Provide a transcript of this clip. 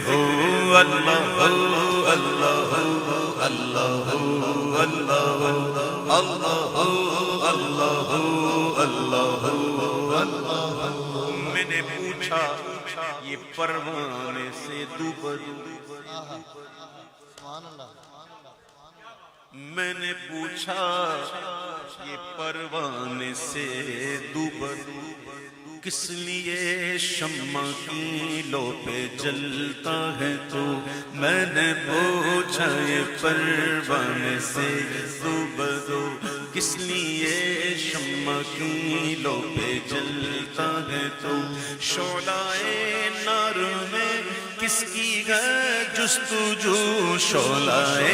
हो अल्लाह अल्लाह अल्लाह अल्लाह अल्लाह अल्लाह अल्लाह। मैंने पूछा ये परवाने से दूबरू, मैंने पूछा ये परवाने से दूबरू किस लिए शम्मा की लो पे जलता है तो। मैंने पूछा ये परवाने से दूबरू किस लिए शम्मा की लो पे जलता है तो। शोलाए नार में किसकी है जुस्तुजू, शोलाए